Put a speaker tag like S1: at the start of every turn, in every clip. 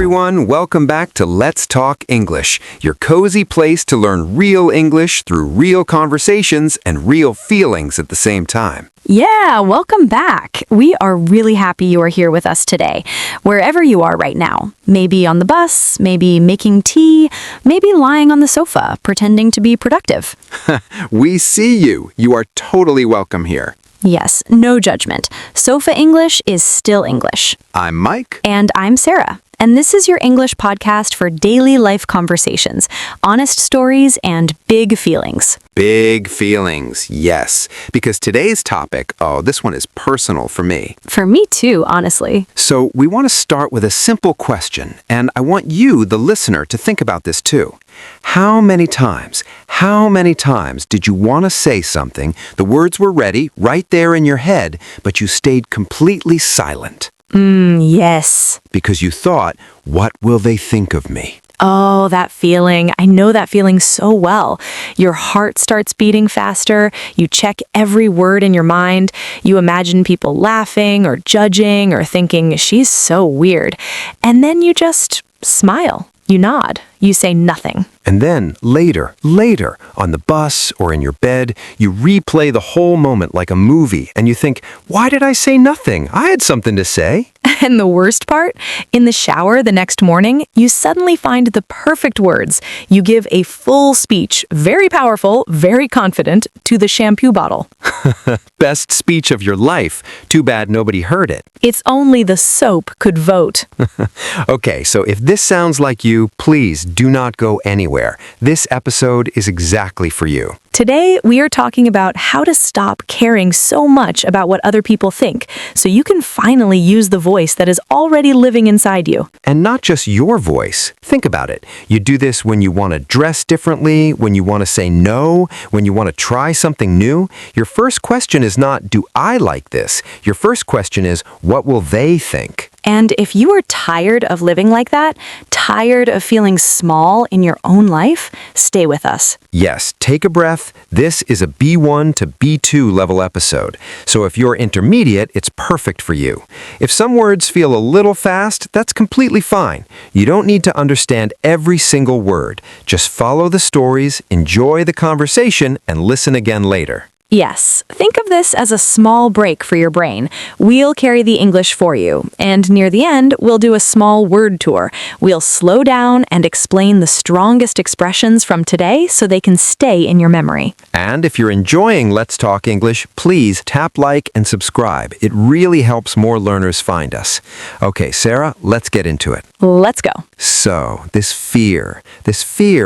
S1: everyone. Welcome back to Let's Talk English, your cozy place to learn real English through real conversations and real feelings at the same time.
S2: Yeah, welcome back. We are really happy you are here with us today, wherever you are right now. Maybe on the bus, maybe making tea, maybe lying on the sofa, pretending to be productive.
S1: We see you. You are totally welcome here.
S2: Yes, no judgment. Sofa English is still English.
S1: I'm Mike.
S2: And I'm Sarah. And this is your English podcast for daily life conversations, honest stories, and big feelings.
S1: Big feelings, yes. Because today's topic, this one is personal for me.
S2: For me too, honestly.
S1: So we want to start with a simple question, and I want you, the listener, to think about this too. How many times did you want to say something, the words were ready, right there in your head, but you stayed completely silent?
S2: Yes.
S1: Because you thought, what will they think of me?
S2: Oh, that feeling. I know that feeling so well. Your heart starts beating faster. You check every word in your mind. You imagine people laughing or judging or thinking, she's so weird. And then you just smile. You nod. You say nothing.
S1: And then later, on the bus or in your bed, you replay the whole moment like a movie and you think, why did I say nothing? I had something to say.
S2: And the worst part? In the shower the next morning, you suddenly find the perfect words. You give a full speech, very powerful, very confident, to the shampoo bottle.
S1: Best speech of your life. Too bad nobody heard it.
S2: It's only the soap could vote.
S1: Okay, so if this sounds like you, please do not go anywhere. This episode is exactly for you.
S2: Today, we are talking about how to stop caring so much about what other people think, so you can finally use the voice that is already living inside you.
S1: And not just your voice. Think about it. You do this when you want to dress differently, when you want to say no, when you want to try something new. Your first question is not, do I like this? Your first question is, what will they think?
S2: And if you are tired of living like that, tired of feeling small in your own life, stay with us.
S1: Yes, take a breath. This is a B1 to B2 level episode. So if you're intermediate, it's perfect for you. If some words feel a little fast, that's completely fine. You don't need to understand every single word. Just follow the stories, enjoy the conversation, and listen again later.
S2: Yes, think of this as a small break for your brain. We'll carry the English for you, and near the end, we'll do a small word tour. We'll slow down and explain the strongest expressions from today so they can stay in your memory.
S1: And if you're enjoying Let's Talk English, please tap like and subscribe. It really helps more learners find us. Okay, Sarah, let's get into it.
S2: Let's go.
S1: So, this fear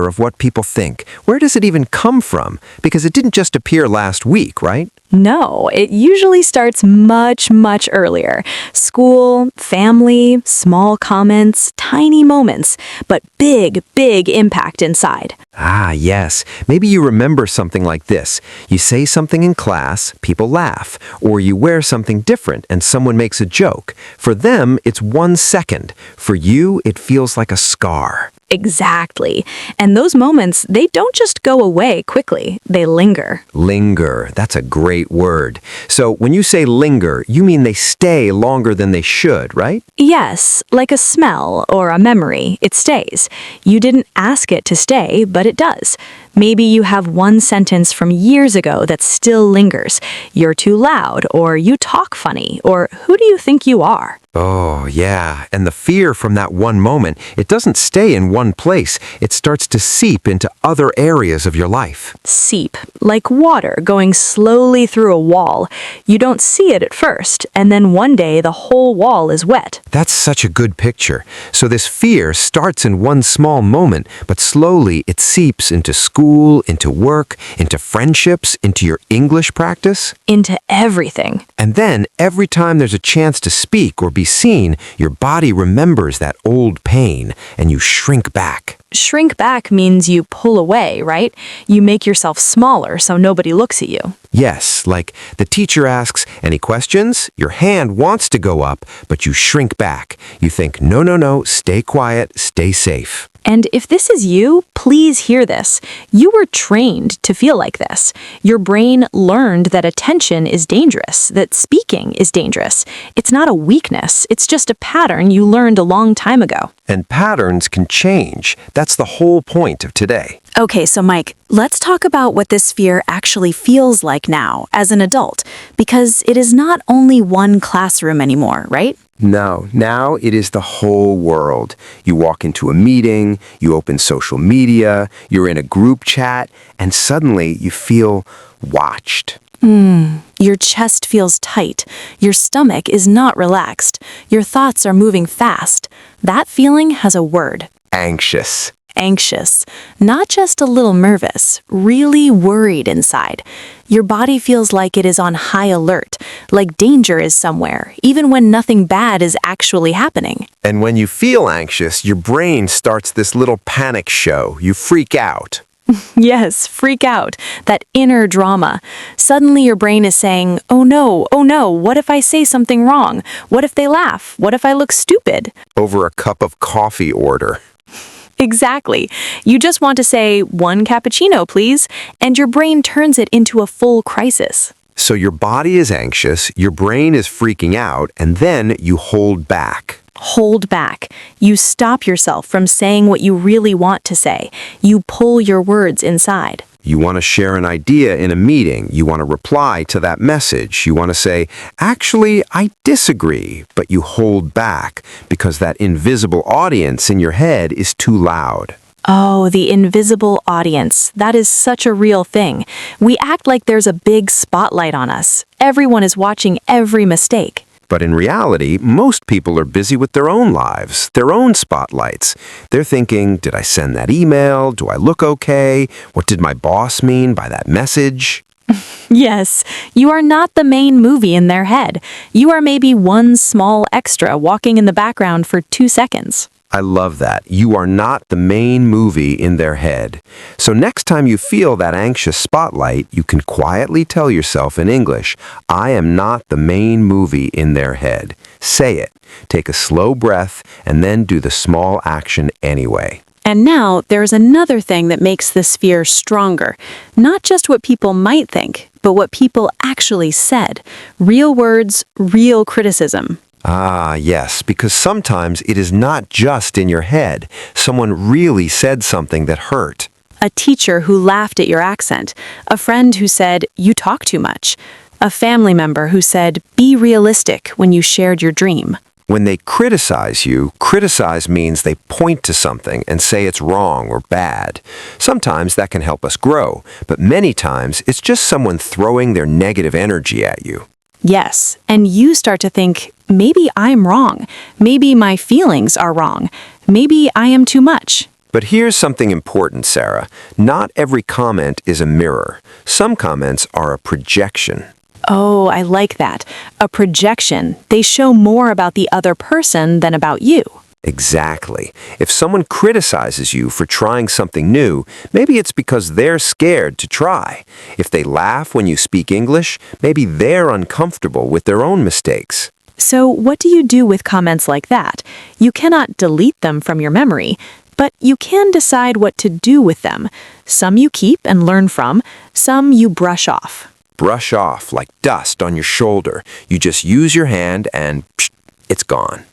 S1: of what people think, where does it even come from? Because it didn't just appear last week, right?
S2: No, it usually starts much, much earlier. School, family, small comments, tiny moments, but big, big impact inside.
S1: Ah, yes. Maybe you remember something like this. You say something in class, people laugh, or you wear something different and someone makes a joke. For them, it's 1 second. For you, it feels like a scar.
S2: Exactly. And those moments, they don't just go away quickly. They linger.
S1: Linger. That's a great word. So when you say linger, you mean they stay longer than they should, right?
S2: Yes, like a smell or a memory. It stays. You didn't ask it to stay, but it does. Maybe you have one sentence from years ago that still lingers. You're too loud, or you talk funny, or who do you think you are?
S1: Oh, yeah. And the fear from that one moment, it doesn't stay in one place. It starts to seep into other areas of your life.
S2: Seep, like water going slowly through a wall. You don't see it at first, and then one day the whole wall is wet.
S1: That's such a good picture. So this fear starts in one small moment, but slowly it seeps into school, into work, into friendships, into your English practice.
S2: Into everything.
S1: And then every time there's a chance to speak or be seen, your body remembers that old pain and you shrink back.
S2: Shrink back means you pull away, right? You make yourself smaller so nobody looks at you.
S1: Yes, like the teacher asks, any questions? Your hand wants to go up, but you shrink back. You think, no, no, no, stay quiet, stay safe.
S2: And if this is you, please hear this. You were trained to feel like this. Your brain learned that attention is dangerous, that speaking is dangerous. It's not a weakness, it's just a pattern you learned a long time ago.
S1: And patterns can change. That's the whole point of today.
S3: Okay, so Mike, let's talk about what this fear actually feels like now as an adult, because it is not only one classroom anymore, right?
S1: No, now it is the whole world. You walk into a meeting, you open social media, you're in a group chat, and suddenly you feel watched.
S3: Your chest feels tight. Your stomach is not relaxed. Your thoughts are moving fast. That feeling has a word.
S1: Anxious.
S3: Anxious, not just a little nervous, really worried inside. Your body feels like it is on high alert, like danger is somewhere, even when nothing bad is actually happening.
S1: And when you feel anxious, your brain starts this little panic show. You freak out.
S3: Yes, freak out, that inner drama. Suddenly your brain is saying, oh no, what if I say something wrong? What if they laugh? What if I look stupid?
S1: Over a cup of coffee order.
S2: Exactly. You just want to say, 1 cappuccino, please, and your brain turns it into a full crisis.
S1: So your body is anxious, your brain is freaking out, and then you hold back.
S2: Hold back. You stop yourself from saying what you really want to say. You pull your words inside.
S1: You want to share an idea in a meeting. You want to reply to that message. You want to say, actually, I disagree, but you hold back because that invisible audience in your head is too loud.
S2: Oh, the invisible audience. That is such a real thing. We act like there's a big spotlight on us. Everyone is watching every mistake.
S1: But in reality, most people are busy with their own lives, their own spotlights. They're thinking, did I send that email? Do I look okay? What did my boss mean by that message?
S2: Yes, you are not the main movie in their head. You are maybe one small extra walking in the background for 2 seconds.
S1: I love that. You are not the main movie in their head. So next time you feel that anxious spotlight, you can quietly tell yourself in English, I am not the main movie in their head. Say it. Take a slow breath and then do the small action anyway.
S3: And now there's another thing that makes this fear stronger. Not just what people might think, but what people actually said. Real words, real criticism.
S1: Ah, yes, because sometimes it is not just in your head. Someone really said something that hurt.
S3: A teacher who laughed at your accent. A friend who said, you talk too much. A family member who said, be realistic when you shared your dream.
S1: When they criticize you, criticize means they point to something and say it's wrong or bad. Sometimes that can help us grow, but many times it's just someone throwing their negative energy at you.
S3: Yes, and you start to think, maybe I'm wrong. Maybe my feelings are wrong. Maybe I am too much.
S1: But here's something important, Sarah. Not every comment is a mirror. Some comments are a projection.
S3: Oh, I like that. A projection. They show more about the other person than about you.
S1: Exactly. If someone criticizes you for trying something new, maybe it's because they're scared to try. If they laugh when you speak English, maybe they're uncomfortable with their own mistakes.
S2: So what do you do with comments like that? You cannot delete them from your memory, but you can decide what to do with them. Some you keep and learn from, some you brush off.
S1: Brush off like dust on your shoulder. You just use your hand and psh, it's gone.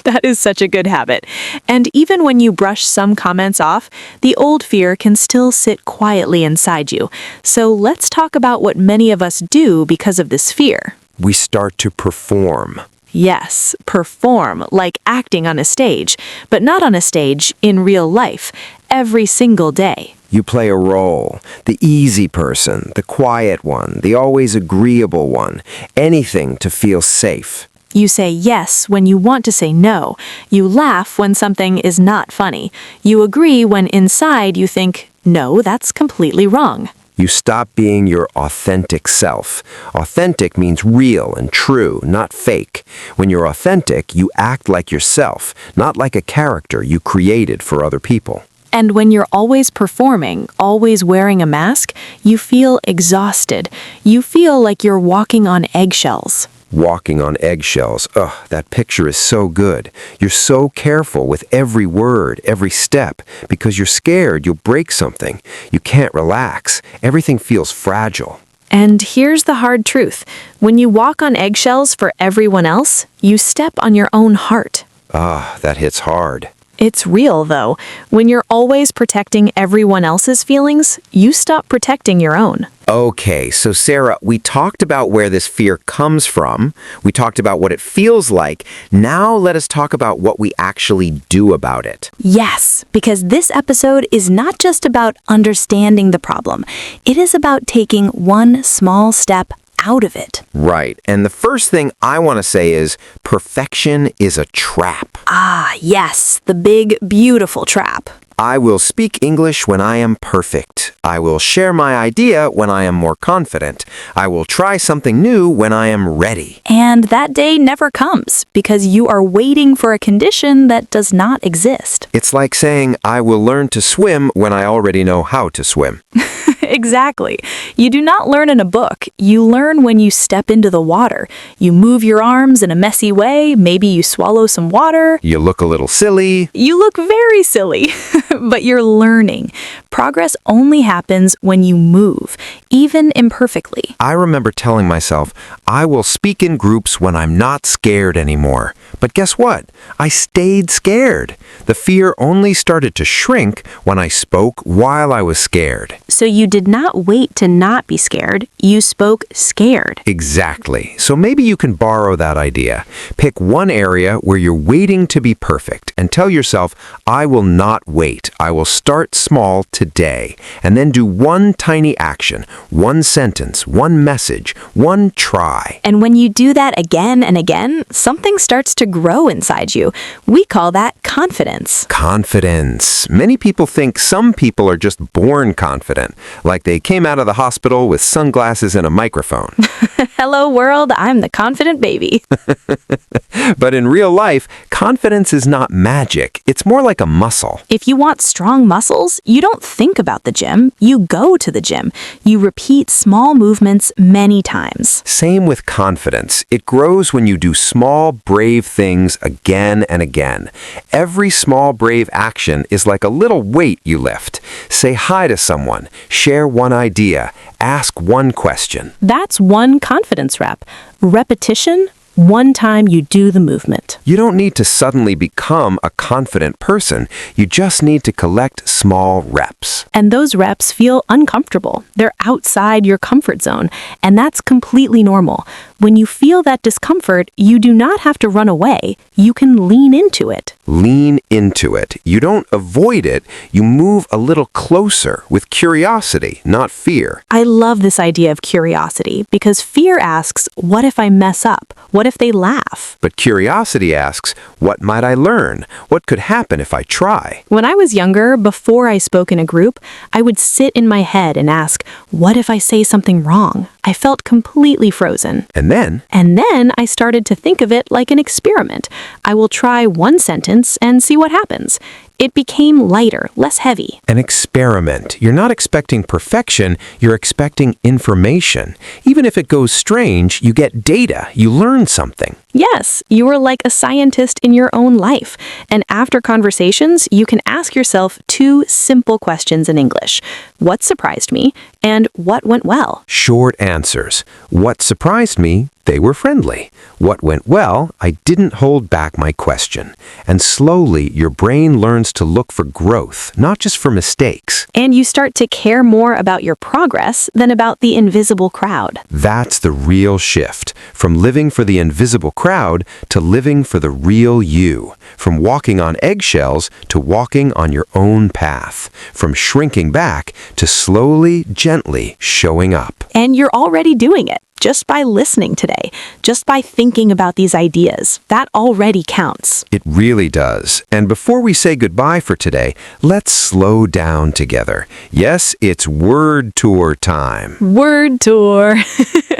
S2: That is such a good habit. And even when you brush some comments off, the old fear can still sit quietly inside you. So let's talk about what many of us do because of this fear.
S1: We start to perform.
S2: Yes, perform, like acting on a stage, but not on a stage, in real life, every single day.
S1: You play a role, the easy person, the quiet one, the always agreeable one, anything to feel safe.
S2: You say yes when you want to say no. You laugh when something is not funny. You agree when inside you think, no, that's completely wrong.
S1: You stop being your authentic self. Authentic means real and true, not fake. When you're authentic, you act like yourself, not like a character you created for other people.
S3: And when you're always performing, always wearing a mask, you feel exhausted. You feel like you're walking on eggshells.
S1: Walking on eggshells. Ugh, that picture is so good. You're so careful with every word, every step, because you're scared you'll break something. You can't relax. Everything feels fragile.
S3: And here's the hard truth. When you walk on eggshells for everyone else, you step on your own heart.
S1: Ah, that hits hard.
S3: It's real, though. When you're always protecting everyone else's feelings, you stop protecting your own.
S1: Okay, so Sarah, we talked about where this fear comes from. We talked about what it feels like. Now let us talk about what we actually do about it.
S3: Yes, because this episode is not just about understanding the problem. It is about taking one small step out of it.
S1: Right, and the first thing I want to say is perfection is a trap.
S3: Ah, yes, the big, beautiful trap.
S1: I will speak English when I am perfect. I will share my idea when I am more confident. I will try something new when I am ready.
S3: And that day never comes because you are waiting for a condition that does not exist.
S1: It's like saying I will learn to swim when I already know how to swim.
S3: Exactly. You do not learn in a book. You learn when you step into the water. You move your arms in a messy way. Maybe you swallow some water.
S1: You look a little silly.
S3: You look very silly, but you're learning. Progress only happens when you move, even imperfectly.
S1: I remember telling myself, I will speak in groups when I'm not scared anymore. But guess what? I stayed scared. The fear only started to shrink when I spoke while I was scared.
S3: So you did not wait to not be scared. You spoke scared.
S1: Exactly. So maybe you can borrow that idea. Pick one area where you're waiting to be perfect and tell yourself, I will not wait. I will start small today. And then do one tiny action, one sentence, one message, one try.
S3: And when you do that again and again, something starts to grow inside you. We call that confidence.
S1: Confidence. Many people think some people are just born confident, like they came out of the hospital with sunglasses and a microphone.
S3: Hello world, I'm the confident baby.
S1: But in real life, confidence is not magic. It's more like a muscle.
S3: If you want strong muscles, you don't think about the gym. You go to the gym. You repeat small movements many times.
S1: Same with confidence. It grows when you do small, brave things again and again. Every small, brave action is like a little weight you lift. Say hi to someone. Share one idea. Ask one question.
S3: That's one confidence rep. Repetition, one time you do the movement.
S1: You don't need to suddenly become a confident person. You just need to collect small reps.
S3: And those reps feel uncomfortable. They're outside your comfort zone, and that's completely normal. When you feel that discomfort, you do not have to run away. You can lean into it.
S1: Lean into it. You don't avoid it. You move a little closer with curiosity, not fear.
S3: I love this idea of curiosity because fear asks, what if I mess up? What if they laugh?
S1: But curiosity asks, what might I learn? What could happen if I try?
S3: When I was younger, before I spoke in a group, I would sit in my head and ask, what if I say something wrong? I felt completely frozen.
S1: And then
S3: I started to think of it like an experiment. I will try one sentence and see what happens. It became lighter, less heavy.
S1: an experiment. You're not expecting perfection, you're expecting information. Even if it goes strange, you get data, you learn something.
S3: Yes, you are like a scientist in your own life. And after conversations, you can ask yourself two simple questions in English. What surprised me? And what went well?
S1: Short answers. What surprised me? They were friendly. What went well? I didn't hold back my question. And slowly, your brain learns to look for growth, not just for mistakes.
S3: And you start to care more about your progress than about the invisible crowd.
S1: That's the real shift. From living for the invisible crowd to living for the real you. From walking on eggshells to walking on your own path. From shrinking back to slowly, gently showing up.
S3: And you're already doing it. Just by listening today, just by thinking about these ideas, that already counts.
S1: It really does. And before we say goodbye for today, let's slow down together. Yes, it's word tour time.
S3: Word tour.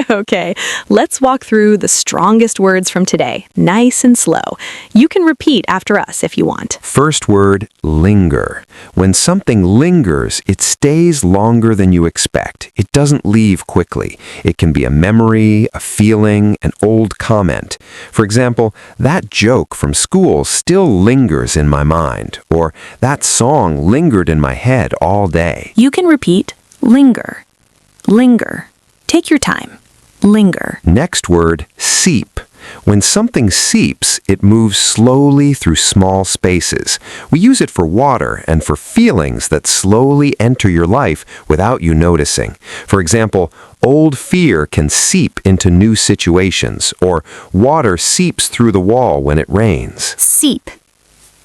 S3: Okay, let's walk through the strongest words from today, nice and slow. You can repeat after us if you want.
S1: First word, linger. When something lingers, it stays longer than you expect. It doesn't leave quickly. It can be a memory, a feeling, an old comment. For example, that joke from school still lingers in my mind, or that song lingered in my head all day.
S3: You can repeat linger, linger. Take your time. Linger.
S1: Next word, seep. When something seeps, it moves slowly through small spaces. We use it for water and for feelings that slowly enter your life without you noticing. For example, old fear can seep into new situations, or water seeps through the wall when it rains.
S3: Seep.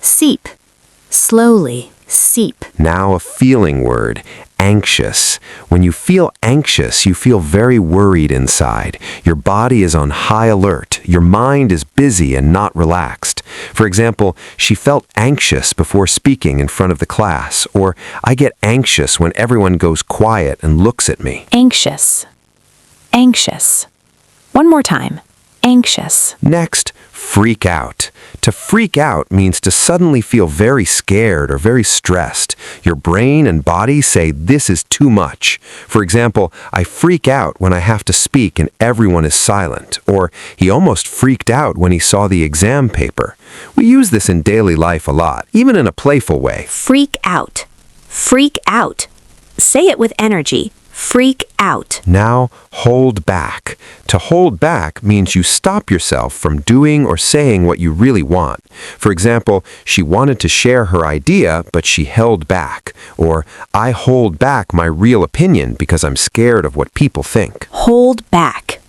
S3: Seep. Slowly. Seep.
S1: Now a feeling word, anxious. When you feel anxious, you feel very worried inside. Your body is on high alert. Your mind is busy and not relaxed. For example, she felt anxious before speaking in front of the class, or I get anxious when everyone goes quiet and looks at me.
S3: Anxious. Anxious. One more time. Anxious.
S1: Next, freak out. To freak out means to suddenly feel very scared or very stressed. Your brain and body say this is too much. For example, I freak out when I have to speak and everyone is silent. Or he almost freaked out when he saw the exam paper. We use this in daily life a lot, even in a playful way.
S3: Freak out. Freak out. Say it with energy. Freak out.
S1: Now, hold back. To hold back means you stop yourself from doing or saying what you really want. For example, she wanted to share her idea, but she held back. Or, I hold back my real opinion because I'm scared of what people think.
S3: Hold back.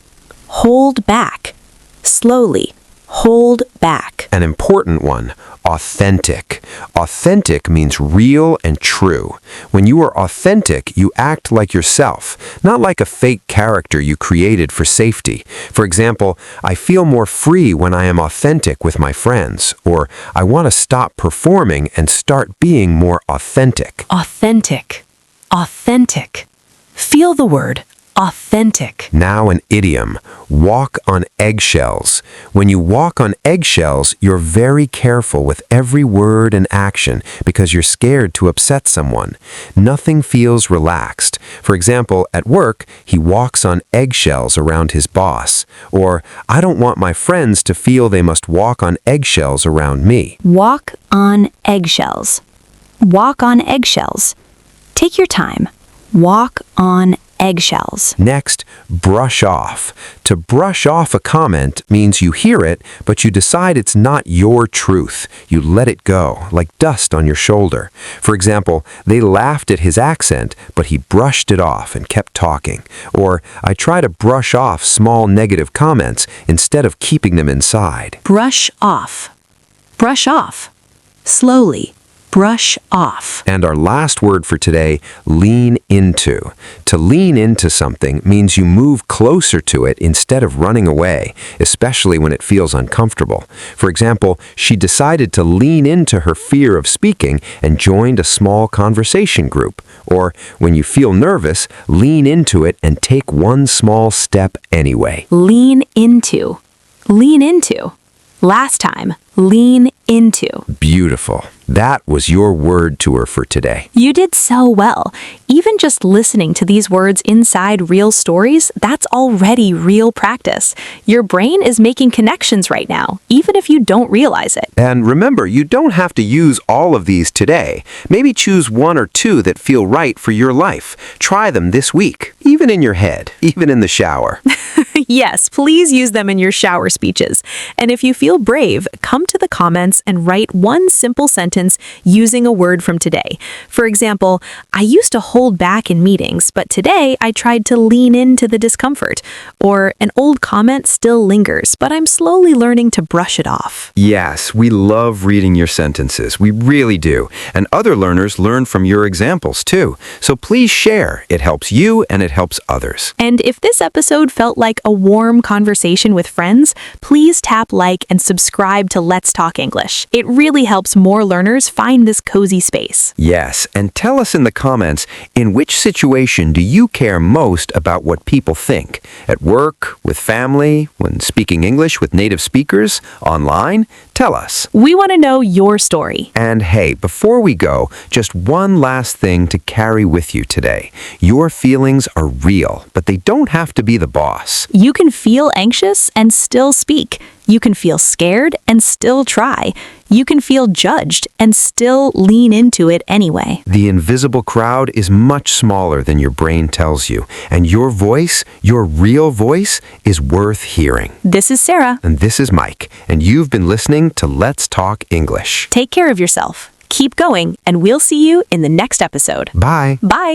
S3: Hold back. Slowly. Hold back.
S1: An important one, authentic. Authentic means real and true. When you are authentic, you act like yourself, not like a fake character you created for safety. For example, I feel more free when I am authentic with my friends, or I want to stop performing and start being more authentic.
S3: Authentic. Authentic. Feel the word. Authentic.
S1: Now an idiom, walk on eggshells. When you walk on eggshells, you're very careful with every word and action because you're scared to upset someone. Nothing feels relaxed. For example, at work, he walks on eggshells around his boss. Or, I don't want my friends to feel they must walk on eggshells around me.
S3: Walk on eggshells. Walk on eggshells. Take your time. Walk on eggshells.
S1: Next, brush off. To brush off a comment means you hear it, but you decide it's not your truth. You let it go, like dust on your shoulder. For example, they laughed at his accent, but he brushed it off and kept talking. Or, I try to brush off small negative comments instead of keeping them inside.
S3: Brush off. Brush off. Slowly. Brush off.
S1: And our last word for today, lean into. To lean into something means you move closer to it instead of running away, especially when it feels uncomfortable. For example, she decided to lean into her fear of speaking and joined a small conversation group. Or, when you feel nervous, lean into it and take one small step anyway.
S3: Lean into. Lean into. Last time, lean into.
S1: Beautiful. That was your word tour for today.
S3: You did so well. Even just listening to these words inside real stories, that's already real practice. Your brain is making connections right now, even if you don't realize it.
S1: And remember, you don't have to use all of these today. Maybe choose one or two that feel right for your life. Try them this week, even in your head, even in the shower.
S3: Yes, please use them in your shower speeches. And if you feel brave, come to the comments and write one simple sentence using a word from today. For example, I used to hold back in meetings, but today I tried to lean into the discomfort. Or an old comment still lingers, but I'm slowly learning to brush it off.
S1: Yes, we love reading your sentences. We really do. And other learners learn from your examples too. So please share. It helps you and it helps others.
S3: And if this episode felt like a warm conversation with friends, please tap like and subscribe to Let's Talk English. It really helps more learners find this cozy space.
S1: Yes, and tell us in the comments, in which situation do you care most about what people think? At work, with family, when speaking English with native speakers, online? Tell us.
S3: We want to know your story.
S1: And hey, before we go, just one last thing to carry with you today. Your feelings are real, but they don't have to be the boss.
S3: You can feel anxious and still speak. You can feel scared and still try. You can feel judged and still lean into it anyway.
S1: The invisible crowd is much smaller than your brain tells you, and your voice, your real voice, is worth hearing.
S3: This is Sarah.
S1: And this is Mike, and you've been listening to Let's Talk English.
S3: Take care of yourself. Keep going, and we'll see you in the next episode.
S1: Bye.
S3: Bye.